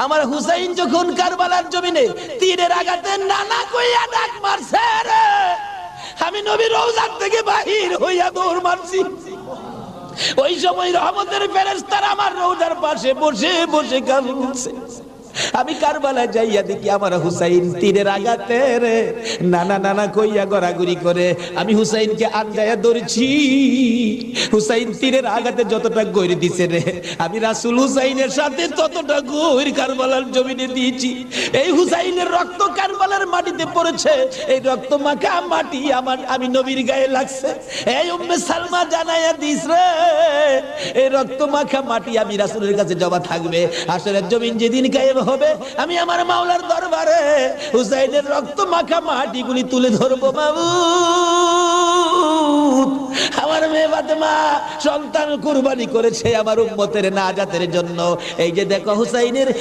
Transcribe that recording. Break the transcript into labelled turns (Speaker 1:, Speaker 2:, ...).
Speaker 1: আমার হুসাইন যখন কারবালার জমিনে তীরের আঘাতে নানা কইয়া ডাক মারছে রে, আমি নবীর রওজা থেকে বাহির হইয়া দৌড় মারছি। ওই সময় রহমতের ফেরেশতারা আমার রওজার পাশে বসে বসে কাঁদছে। আমি কারবালায় যাইয়া দেখি আমার হুসাইন তীরের আঘাতে রে নানা নানা কইয়া গড়াগড়ি করে। আমি হুসাইনকে আনজায়া ধরেছি। হুসাইন তীরের আঘাতে যতটা গইরে দিছে রে, আমি রাসূল হুসাইনের সাথে ততটা গইর কারবালার জমিনে দিয়েছি। এই হুসাইনের রক্ত কারবালার মাটিতে পড়েছে, এই রক্ত মাখা মাটি আমি নবীর গায়ে লাগছে। এই উম্মে সালমা জানাইয়া দিস রে, এই রক্ত মাখা মাটি আমি রাসূলের কাছে জমা থাকবে। হাশরের জমিন যেদিন গায়েব হবে, আমি আমার মাওলার দরবারে হুসাইনের রক্ত মাখা মাটিগুলি তুলে ধরবো। মাবুদ, আমার মেয়ে ফাতেমা সন্তান কুরবানি করেছে আমার উম্মতের নাজাতের জন্য। এই যে দেখো হুসাইনের